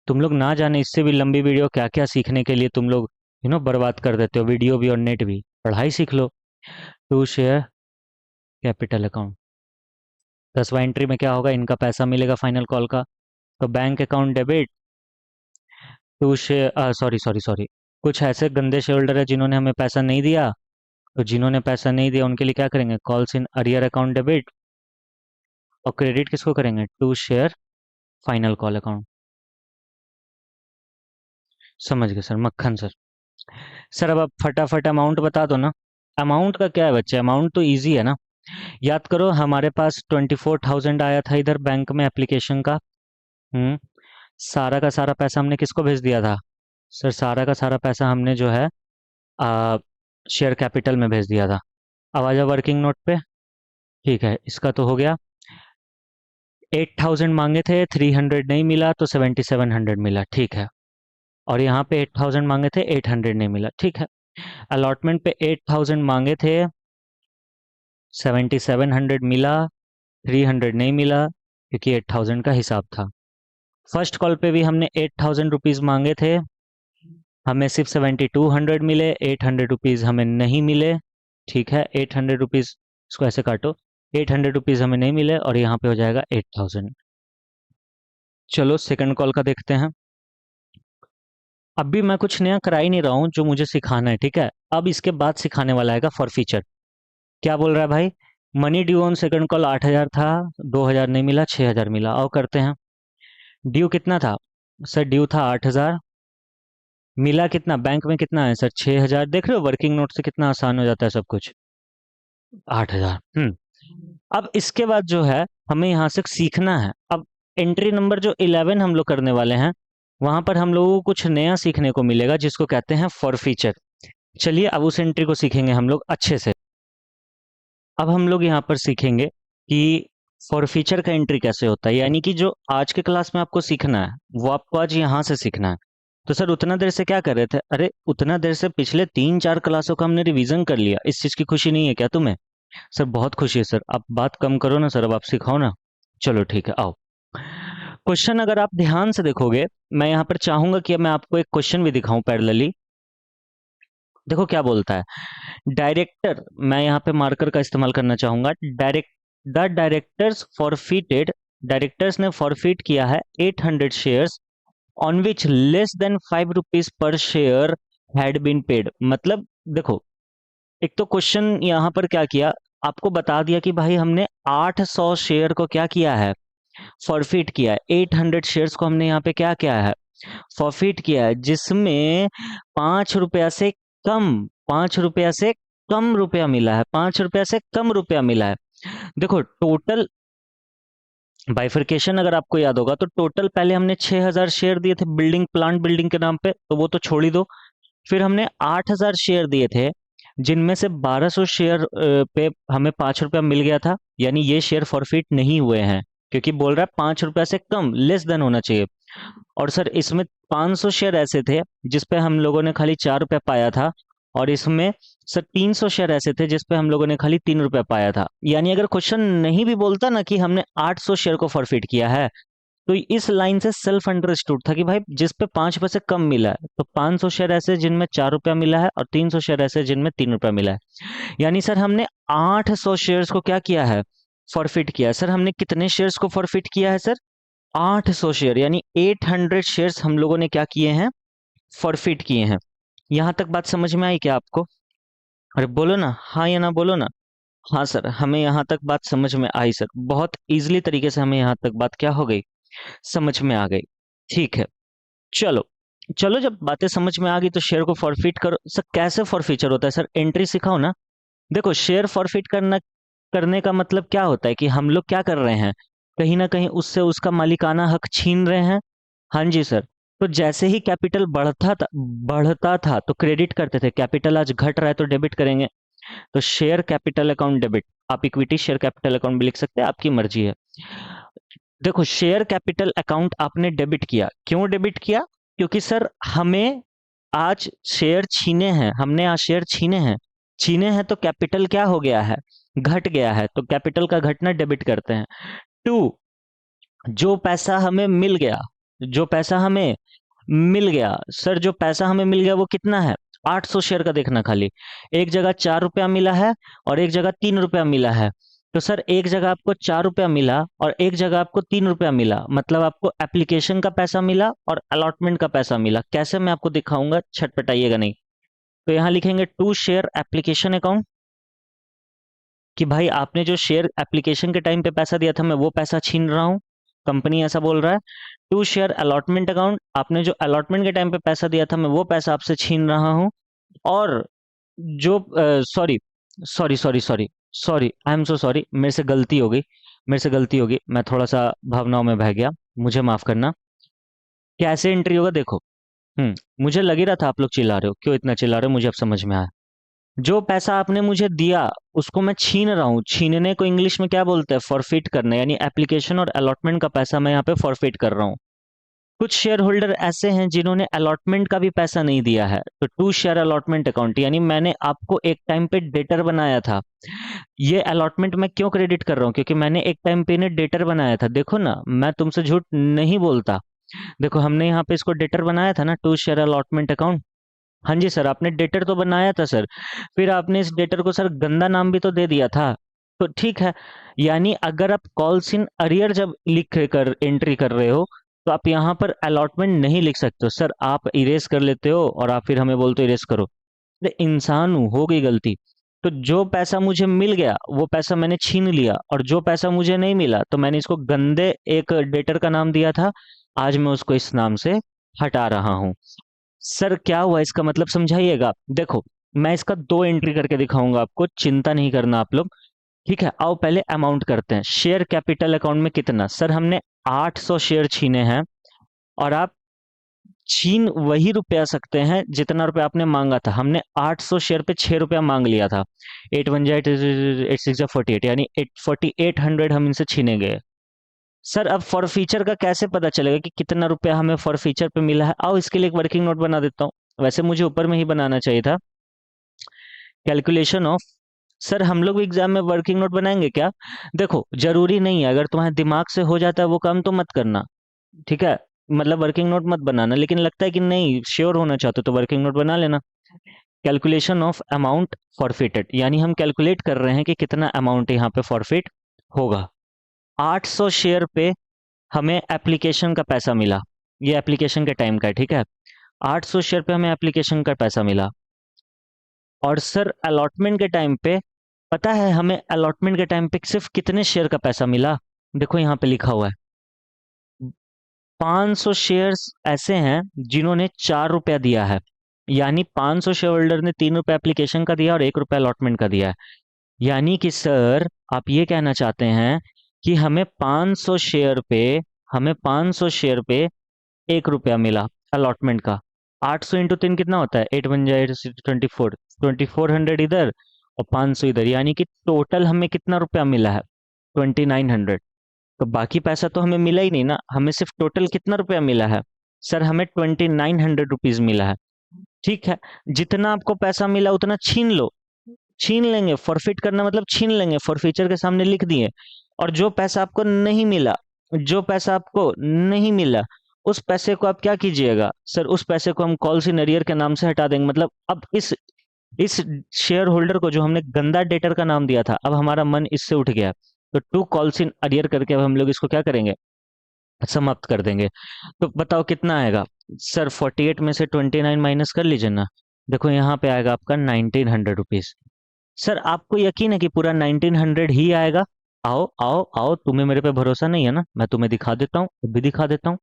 तुम लोग ना जाने इससे भी लंबी वीडियो क्या क्या सीखने के लिए तुम लोग बर्बाद कर देते हो, वीडियो भी और नेट भी। पढ़ाई सीख लो। To share capital account. 10वां एंट्री में क्या होगा? इनका पैसा मिलेगा फाइनल कॉल का। तो bank account debit to share, sorry sorry sorry, कुछ ऐसे गंदे शेयर होल्डर है जिन्होंने हमें पैसा नहीं दिया, तो जिन्होंने पैसा नहीं दिया उनके लिए क्या करेंगे? Calls in arrear account debit. और क्रेडिट किसको करेंगे? To share final call account. समझ गए सर, मक्खन सर। सर अब आप फटाफट अमाउंट बता दो ना। अमाउंट का क्या है बच्चे? अमाउंट तो इजी है ना। याद करो, हमारे पास 24,000 आया था इधर बैंक में एप्लीकेशन का। हम्म। सारा का सारा पैसा हमने किसको भेज दिया था? सर सारा का सारा पैसा हमने जो है आ, शेयर कैपिटल में भेज दिया था। अब आ जाओ वर्किंग नोट पे। ठीक है, इसका तो हो गया। 8,000 मांगे थे, 300 नहीं मिला तो 7,700 मिला, ठीक है। और यहाँ पे 8,000 मांगे थे, 800 नहीं मिला, ठीक है। अलॉटमेंट पे 8,000 मांगे थे, 7,700 मिला, 300 नहीं मिला क्योंकि 8,000 का हिसाब था। फर्स्ट कॉल पे भी हमने 8,000 रुपीज़ मांगे थे, हमें सिर्फ 7,200 मिले, 800 रुपीज़ हमें नहीं मिले, ठीक है। 800 रुपीज़, इसको ऐसे काटो, 800 रुपीज़ हमें नहीं मिले और यहाँ पे हो जाएगा 8,000। चलो सेकंड कॉल का देखते हैं। अभी मैं कुछ नया करा ही नहीं रहा हूँ, जो मुझे सिखाना है, ठीक है। अब इसके बाद सिखाने वाला है फॉर फीचर। क्या बोल रहा है भाई? Money due on second call 8,000 था, 2,000 नहीं मिला, 6,000 मिला। और करते हैं। ड्यू कितना था? सर ड्यू था 8,000। मिला कितना? बैंक में कितना है सर? 6,000। देख रहे हो वर्किंग नोट से कितना आसान हो जाता है सब कुछ। 8,000। अब इसके बाद जो है हमें यहाँ से सीखना है। अब एंट्री नंबर जो 11 हम लोग करने वाले हैं, वहां पर हम लोगों को कुछ नया सीखने को मिलेगा जिसको कहते हैं फॉर फीचर। चलिए अब उस एंट्री को सीखेंगे हम लोग अच्छे से। अब हम लोग यहाँ पर सीखेंगे कि फॉर फीचर का एंट्री कैसे होता है, यानी कि जो आज के क्लास में आपको सीखना है वो आपको आज यहाँ से सीखना है। तो सर उतना देर से क्या कर रहे थे? अरे उतना देर से पिछले 3-4 क्लासों का हमने रिवीजन कर लिया, इस चीज की खुशी नहीं है क्या तुम्हें? सर बहुत खुशी है सर, आप बात कम करो ना सर, अब आप सिखाओ ना। चलो ठीक है, आओ। क्वेश्चन अगर आप ध्यान से देखोगे, मैं यहाँ पर चाहूंगा कि मैं आपको एक क्वेश्चन भी दिखाऊं पैरेलली। देखो क्या बोलता है। डायरेक्टर, मैं यहाँ पे मार्कर का इस्तेमाल करना चाहूंगा। द डायरेक्टर्स फॉरफिटेड, डायरेक्टर्स ने फॉरफिट किया है 800 shares on which less than 5 rupees per share had been paid. मतलब देखो, एक तो क्वेश्चन यहाँ पर क्या किया, आपको बता दिया कि भाई हमने 800 शेयर को क्या किया है? फॉरफिट किया है। 800 शेयर्स को हमने यहाँ पे क्या किया है? फॉरफिट किया है, जिसमें 5 रुपया से कम, 5 रुपया से कम रुपया मिला है, 5 रुपया से कम रुपया मिला है। देखो टोटल बाइफरकेशन अगर आपको याद होगा तो टोटल पहले हमने 6,000 शेयर दिए थे बिल्डिंग, प्लांट बिल्डिंग के नाम पे, तो वो तो छोड़ ही दो। फिर हमने 8,000 शेयर दिए थे जिनमें से 1,200 शेयर पे हमें 5 रुपया मिल गया था, यानी ये शेयर फॉरफिट नहीं हुए हैं क्योंकि बोल रहा है 5 रुपया से कम, लेस देन होना चाहिए। और सर इसमें 500 शेयर ऐसे थे जिसपे हम लोगों ने खाली 4 रुपया पाया था, और इसमें सर 300 शेयर ऐसे थे जिसपे हम लोगों ने खाली 3 रुपया पाया था। यानी अगर क्वेश्चन नहीं भी बोलता ना कि हमने 800 शेयर को फॉरफिट किया है, तो इस लाइन से सेल्फ अंडरस्टूड था कि भाई जिस पे 5 रुपए से कम मिला है, तो 500 शेयर ऐसे जिनमें 4 रुपया मिला है और 300 शेयर ऐसे जिनमें 3 रुपया मिला है। यानी सर हमने 800 शेयर्स को क्या किया है? फॉरफिट किया है। सर हमने कितने शेयर्स को फॉरफिट किया है सर? 800 शेयर यानी 800 शेयर्स हम लोगों ने क्या किए हैं, फॉरफिट किए हैं। यहां तक बात समझ में आई क्या आपको? अरे बोलो ना, हाँ या ना बोलो ना। हाँ सर, हमें यहाँ तक बात समझ में आई सर, बहुत इजीली तरीके से हमें यहाँ तक बात क्या हो गई, समझ में आ गई। ठीक है, चलो चलो, जब बातें समझ में आ गई तो शेयर को फॉरफिट करो। सर कैसे फॉरफीचर होता है सर, एंट्री सिखाओ ना। देखो, शेयर फॉरफिट करने का मतलब क्या होता है कि हम लोग क्या कर रहे हैं, कहीं ना कहीं उससे उसका मालिकाना हक छीन रहे हैं। हाँ जी सर। तो जैसे ही कैपिटल बढ़ता था तो क्रेडिट करते थे, कैपिटल आज घट रहा है तो डेबिट करेंगे। तो शेयर कैपिटल अकाउंट डेबिट, आप इक्विटी शेयर कैपिटल अकाउंट भी लिख सकते हैं, आपकी मर्जी है। देखो, शेयर कैपिटल अकाउंट आपने डेबिट किया, क्यों डेबिट किया? क्योंकि सर हमें आज शेयर छीने हैं, हमने आज शेयर छीने हैं। छीने हैं तो कैपिटल क्या हो गया है, घट गया है, तो कैपिटल का घटना डेबिट करते हैं। टू, जो पैसा हमें मिल गया, जो पैसा हमें मिल गया सर, जो पैसा हमें मिल गया वो कितना है, 800 शेयर का देखना खाली। एक जगह 4 रुपया मिला है और एक जगह 3 रुपया मिला है। तो सर एक जगह आपको 4 रुपया मिला और एक जगह आपको 3 रुपया मिला, मतलब आपको एप्लीकेशन का पैसा मिला और अलॉटमेंट का पैसा मिला। कैसे, मैं आपको दिखाऊंगा, छटपटाइएगा नहीं। तो यहाँ लिखेंगे टू शेयर एप्लीकेशन अकाउंट, कि भाई आपने जो शेयर एप्लीकेशन के टाइम पे पैसा दिया था मैं वो पैसा छीन रहा हूँ, कंपनी ऐसा बोल रहा है। टू शेयर अलॉटमेंट अकाउंट, आपने जो अलॉटमेंट के टाइम पे पैसा दिया था मैं वो पैसा आपसे छीन रहा हूँ। और जो sorry sorry sorry sorry sorry, I am so sorry, मेरे से गलती हो गई, मेरे से गलती होगी, मैं थोड़ा सा भावनाओं में बह गया, मुझे माफ करना। कैसे एंट्री होगा देखो। मुझे लग ही रहा था आप लोग चिल्ला रहे हो, क्यों इतना चिल्ला रहे हो, मुझे अब समझ में आया। जो पैसा आपने मुझे दिया उसको मैं छीन रहा हूँ, छीनने को इंग्लिश में क्या बोलते हैं, फॉरफिट करना, यानी एप्लीकेशन और अलॉटमेंट का पैसा मैं यहाँ पे फॉरफिट कर रहा हूँ। कुछ शेयर होल्डर ऐसे हैं जिन्होंने अलॉटमेंट का भी पैसा नहीं दिया है, तो टू शेयर अलॉटमेंट अकाउंट, यानी मैंने आपको एक टाइम पे डेटर बनाया था। ये अलॉटमेंट मैं क्यों क्रेडिट कर रहा हूँ, क्योंकि मैंने एक टाइम पे इन्हें डेटर बनाया था। देखो ना, मैं तुमसे झूठ नहीं बोलता। देखो, हमने यहाँ पे इसको डेटर बनाया था ना, टू शेयर अलॉटमेंट अकाउंट। हाँ जी सर, आपने डेटर तो बनाया था सर, फिर आपने इस डेटर को सर गंदा नाम भी तो दे दिया था। तो ठीक है, यानी अगर आप कॉल्स इन अरियर जब लिख कर एंट्री कर रहे हो तो आप यहाँ पर अलॉटमेंट नहीं लिख सकते हो सर, आप इरेज कर लेते हो और आप फिर हमें बोलते हो इरेज करो। अरे इंसान हूँ, हो गई गलती। तो जो पैसा मुझे मिल गया वो पैसा मैंने छीन लिया, और जो पैसा मुझे नहीं मिला तो मैंने इसको गंदे एक डेटर का नाम दिया था, आज मैं उसको इस नाम से हटा रहा हूँ। सर क्या हुआ, इसका मतलब समझाइएगा। देखो, मैं इसका दो एंट्री करके दिखाऊंगा आपको, चिंता नहीं करना आप लोग। ठीक है, आओ पहले अमाउंट करते हैं। शेयर कैपिटल अकाउंट में कितना, सर हमने 800 शेयर छीने हैं, और आप छीन वही रुपया सकते हैं जितना रुपया आपने मांगा था। हमने 800 शेयर पे 6 रुपया मांग लिया था। 8 1 8 6 48, यानी 4800 हम इनसे छीने गए। सर अब फॉर फीचर का कैसे पता चलेगा कि कितना रुपया हमें फॉर फीचर पे मिला है? आओ इसके लिए एक वर्किंग नोट बना देता हूँ, वैसे मुझे ऊपर में ही बनाना चाहिए था। कैलकुलेशन ऑफ, सर हम लोग एग्जाम में वर्किंग नोट बनाएंगे क्या? देखो जरूरी नहीं है, अगर तुम्हारे दिमाग से हो जाता है वो काम तो मत करना, ठीक है? मतलब वर्किंग नोट मत बनाना, लेकिन लगता है कि नहीं श्योर होना चाहते हो तो वर्किंग नोट बना लेना। कैलकुलेशन ऑफ अमाउंट फॉरफिटेड, यानी हम कैलकुलेट कर रहे हैं कि कितना अमाउंट यहाँ पे फॉरफिट होगा। 800 शेयर पे हमें एप्लीकेशन का पैसा मिला, ये एप्लीकेशन के टाइम का है, ठीक है? 800 शेयर पे हमें एप्लीकेशन का पैसा मिला। और सर अलॉटमेंट के टाइम पे, पता है हमें अलॉटमेंट के टाइम पे सिर्फ कितने शेयर का पैसा मिला? देखो यहाँ पे लिखा हुआ है, 500 शेयर्स ऐसे हैं जिन्होंने 4 रुपया दिया है, यानी 500 शेयर होल्डर ने 3 रुपया एप्लीकेशन का दिया और 1 रुपया अलॉटमेंट का दिया है। यानी कि सर आप ये कहना चाहते हैं कि हमें 500 शेयर पे 1 रुपया मिला अलॉटमेंट का। 800 इंटू 3 कितना होता है, 8 1 8 24, 2400 इधर और 500 इधर, यानी कि टोटल हमें कितना रुपया मिला है, 2900। तो बाकी पैसा तो हमें मिला ही नहीं ना, हमें सिर्फ टोटल कितना रुपया मिला है? सर हमें 2900 रुपीज मिला है। ठीक है, जितना आपको पैसा मिला उतना छीन लो, छीन लेंगे, फॉरफिट करना मतलब छीन लेंगे, फॉरफीचर के सामने लिख दिए। और जो पैसा आपको नहीं मिला, जो पैसा आपको नहीं मिला उस पैसे को आप क्या कीजिएगा? सर उस पैसे को हम कॉल्स इन अरियर के नाम से हटा देंगे, मतलब अब इस शेयर होल्डर को जो हमने गंदा डेटर का नाम दिया था, अब हमारा मन इससे उठ गया। तो टू कॉल्स इन अरियर करके अब हम लोग इसको क्या करेंगे, समाप्त कर देंगे। तो बताओ कितना आएगा सर? 48 में से 29 माइनस कर लीजिए ना। देखो यहाँ पे आएगा आपका 1900 रुपीज। सर आपको यकीन है कि पूरा 1900 ही आएगा? आओ आओ आओ, तुम्हें मेरे पे भरोसा नहीं है ना, मैं तुम्हें दिखा देता हूँ, अभी दिखा देता हूँ।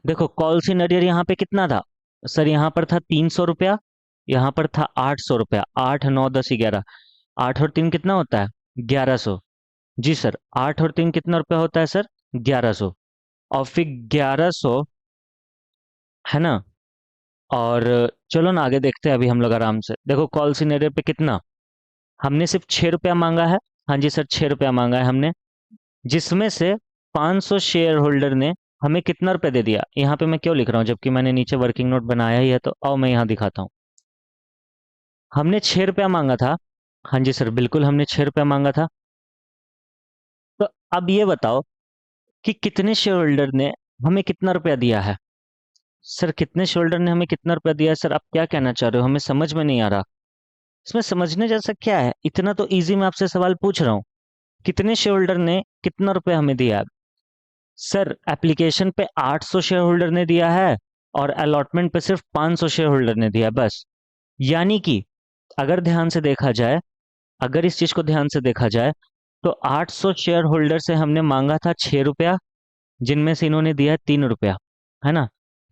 देखो कॉल इन अरियर यहाँ पे कितना था सर? यहाँ पर था 300 रुपया, यहाँ पर था 800 रुपया। 8 9 10 11, 8 और 3 कितना होता है? 1100। जी सर, 8 और 3 कितना रुपया होता है सर? 1100। और फिर 1100, है ना? और चलो ना आगे देखते हैं अभी हम लोग आराम से। देखो कॉल सिनेरियो पे कितना, हमने सिर्फ 6 रुपया मांगा है। हाँ जी सर, 6 रुपया मांगा है हमने, जिसमें से 500 शेयर होल्डर ने हमें कितना रुपया दे दिया। यहाँ पे मैं क्यों लिख रहा हूँ जबकि मैंने नीचे वर्किंग नोट बनाया ही है? तो आओ मैं यहाँ दिखाता हूँ। हमने 6 रुपया मांगा था। हाँ जी सर, बिल्कुल हमने 6 रुपया मांगा था। तो अब ये बताओ कि कितने शेयर होल्डर ने हमें कितना रुपया दिया है? सर कितने शेयर होल्डर ने हमें कितना रुपया दिया है? सर आप क्या कहना चाह रहे हो? हमें समझ में नहीं आ रहा। इसमें समझने जैसा क्या है? इतना तो इजी मैं आपसे सवाल पूछ रहा हूँ। कितने शेयर होल्डर ने कितना रुपया हमें दिया है? सर एप्लीकेशन पे 800 शेयर होल्डर ने दिया है और अलॉटमेंट पे सिर्फ 500 शेयर होल्डर ने दिया है, बस। यानी कि अगर ध्यान से देखा जाए, अगर इस चीज को ध्यान से देखा जाए, तो 800 शेयर होल्डर से हमने मांगा था 6 रुपया, जिनमें से इन्होंने दिया है 3 रुपया, है ना?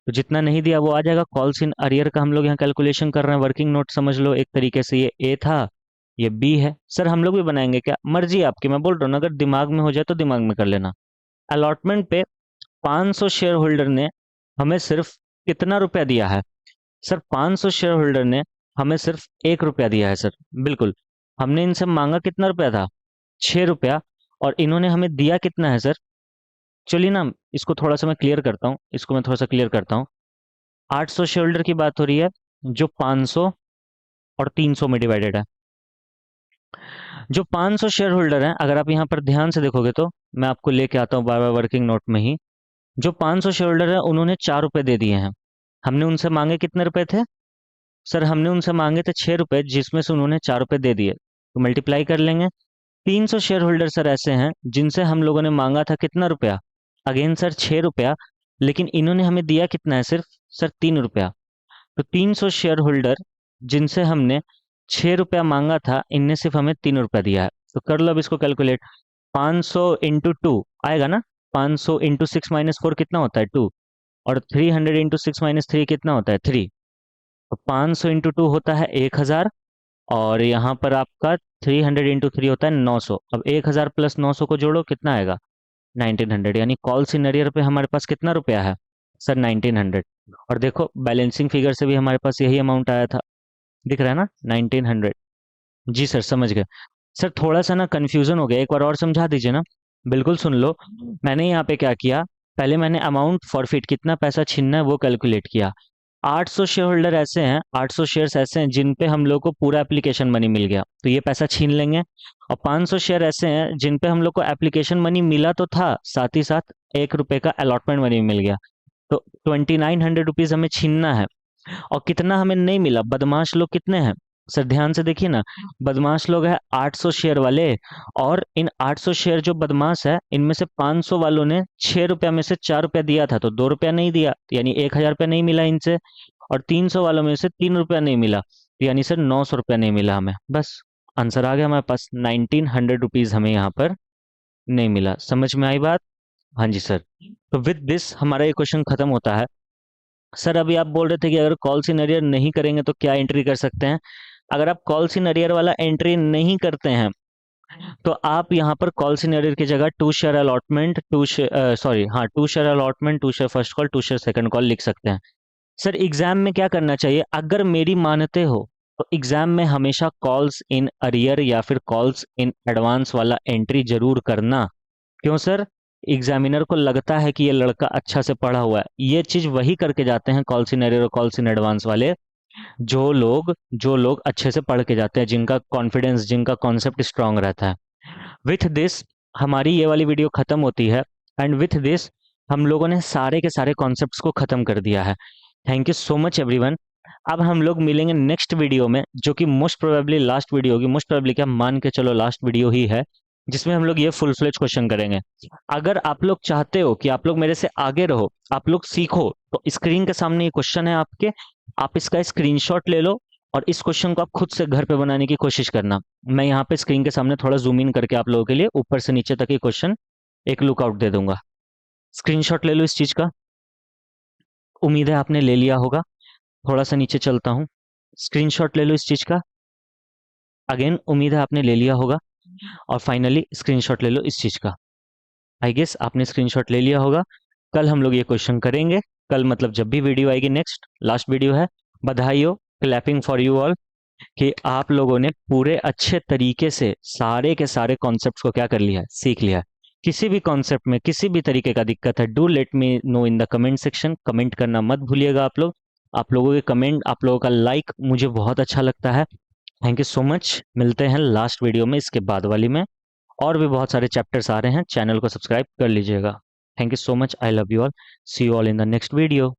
तो जितना नहीं दिया वो आ जाएगा। कॉल्स इन अरियर का हम लोग यहाँ कैलकुलेशन कर रहे हैं, वर्किंग नोट समझ लो एक तरीके से। ये ए था, ये बी है। सर हम लोग भी बनाएंगे क्या? मर्जी है आपकी, मैं बोल रहा हूँ ना, अगर दिमाग में हो जाए तो दिमाग में कर लेना। अलॉटमेंट पे 500 शेयर होल्डर ने हमें सिर्फ कितना रुपया दिया है? सर 500 शेयर होल्डर ने हमें सिर्फ 1 रुपया दिया है सर। बिल्कुल। हमने इनसे मांगा कितना रुपया था? 6 रुपया। और इन्होंने हमें दिया कितना है सर? चलिए ना, इसको थोड़ा सा मैं क्लियर करता हूँ, इसको मैं थोड़ा सा क्लियर करता हूँ। 800 शेयर होल्डर की बात हो रही है, जो 500 और 300 में डिवाइडेड है। जो 500 शेयर होल्डर हैं, अगर आप यहाँ पर ध्यान से देखोगे तो मैं आपको लेके आता हूँ बार बार वर्किंग नोट में ही। जो 500 शेयर होल्डर है उन्होंने 4 रुपए दे दिए हैं। हमने उनसे मांगे कितने रुपए थे? सर हमने उनसे मांगे थे 6 रुपए, जिसमें से उन्होंने 4 रुपए दे दिए, तो मल्टीप्लाई कर लेंगे। 300 शेयर होल्डर सर ऐसे हैं जिनसे हम लोगों ने मांगा था कितना रुपया? अगेन सर 6 रुपया, लेकिन इन्होंने हमें दिया कितना है? सिर्फ सर 3 रुपया। तो 300 शेयर होल्डर जिनसे हमने 6 रुपया मांगा था, इनने सिर्फ हमें 3 रुपया दिया है। तो कर लो अब इसको कैलकुलेट। 500 × 2 आएगा ना? 500 × 6 - 4 कितना होता है? 2। और 300 × 6 - 3 कितना होता है? 3। तो 500 × 2 होता है 1000। और यहाँ पर आपका 300 × 3 होता है 900। अब 1000 प्लस 900 को जोड़ो, कितना आएगा? 1900। यानी कॉल सिनेरियर पे हमारे पास कितना रुपया है सर? 1900। और देखो बैलेंसिंग फिगर से भी हमारे पास यही अमाउंट आया था, दिख रहा है ना? 1900। जी सर समझ गए। सर थोड़ा सा ना कंफ्यूजन हो गया, एक बार और समझा दीजिए ना। बिल्कुल सुन लो। मैंने यहाँ पे क्या किया, पहले मैंने अमाउंट फॉरफिट, कितना पैसा छीनना है, वो कैलकुलेट किया। 800 शेयर होल्डर ऐसे हैं, 800 शेयर्स ऐसे हैं जिन पे हम लोग को पूरा एप्लीकेशन मनी मिल गया, तो ये पैसा छीन लेंगे। और 500 शेयर ऐसे हैं जिन पे हम लोग को एप्लीकेशन मनी मिला तो था, साथ ही साथ 1 रुपए का अलॉटमेंट मनी मिल गया। तो 2900 रुपीज हमें छीनना है। और कितना हमें नहीं मिला? बदमाश लोग कितने हैं सर? ध्यान से देखिए ना, बदमाश लोग है 800 शेयर वाले। और इन 800 शेयर जो बदमाश है, इनमें से 500 वालों ने 6 रुपया में से 4 रुपया दिया था, तो 2 रुपया नहीं दिया, तो यानी 1000 रुपया नहीं मिला इनसे। और 300 वालों में से 3 रुपया नहीं मिला, तो यानी सर 900 रुपया नहीं मिला हमें। बस आंसर आ गया हमारे पास। 1900 रुपीज हमें यहाँ पर नहीं मिला। समझ में आई बात? हाँ जी सर। तो विद दिस हमारा ये क्वेश्चन खत्म होता है। सर अभी आप बोल रहे थे कि अगर कॉल इन अरियर नहीं करेंगे तो क्या एंट्री कर सकते हैं? अगर आप कॉल इन अरियर वाला एंट्री नहीं करते हैं, तो आप यहाँ पर कॉल इन अरियर की जगह to share allotment, to share allotment, to share first call, to share second call लिख सकते हैं। सर एग्जाम में क्या करना चाहिए? अगर मेरी मानते हो तो एग्जाम में हमेशा कॉल्स इन अरियर या फिर कॉल्स इन एडवांस वाला एंट्री जरूर करना। क्यों सर? एग्जामिनर को लगता है कि ये लड़का अच्छा से पढ़ा हुआ है। ये चीज वही करके जाते हैं कॉल्स इन अरियर और कॉल्स इन एडवांस वाले, जो लोग अच्छे से पढ़ के जाते हैं, जिनका कॉन्फिडेंस, जिनका कॉन्सेप्ट स्ट्रांग रहता है। विथ दिस हमारी ये वाली वीडियो खत्म होती है। एंड विथ दिस हम लोगों ने सारे के सारे कॉन्सेप्ट्स को खत्म कर दिया है। Thank you so much everyone. अब हम लोग मिलेंगे नेक्स्ट वीडियो में, जो कि मोस्ट प्रोबेबली लास्ट वीडियो होगी। मोस्ट प्रोबेबली क्या, मान के चलो लास्ट वीडियो ही है। जिसमें हम लोग ये फुल फ्लेज क्वेश्चन करेंगे। अगर आप लोग चाहते हो कि आप लोग मेरे से आगे रहो, आप लोग सीखो, तो स्क्रीन के सामने ये क्वेश्चन है आपके, आप इसका स्क्रीनशॉट ले लो और इस क्वेश्चन को आप खुद से घर पे बनाने की कोशिश करना। मैं यहाँ पे स्क्रीन के सामने थोड़ा जूम इन करके आप लोगों के लिए ऊपर से नीचे तक ये क्वेश्चन एक लुकआउट दे दूंगा। स्क्रीनशॉट ले लो इस चीज का। उम्मीद है आपने ले लिया होगा। थोड़ा सा नीचे चलता हूँ। स्क्रीनशॉट ले लो इस चीज का। अगेन उम्मीद है आपने ले लिया होगा। और फाइनली स्क्रीनशॉट ले लो इस चीज का। आई गेस आपने स्क्रीनशॉट ले लिया होगा। कल हम लोग ये क्वेश्चन करेंगे। कल मतलब जब भी वीडियो आएगी, नेक्स्ट लास्ट वीडियो है। बधाई हो, क्लैपिंग फॉर यू ऑल, कि आप लोगों ने पूरे अच्छे तरीके से सारे के सारे कॉन्सेप्ट्स को क्या कर लिया है, सीख लिया है। किसी भी कॉन्सेप्ट में किसी भी तरीके का दिक्कत है, do let me know in the comment section. Comment करना मत भूलिएगा आप लोग। आप लोगों के कमेंट, आप लोगों का लाइक मुझे बहुत अच्छा लगता है। Thank you so much. मिलते हैं लास्ट वीडियो में, इसके बाद वाली में। और भी बहुत सारे चैप्टर्स आ रहे हैं, चैनल को सब्सक्राइब कर लीजिएगा। Thank you so much. I love you all. See you all in the next video.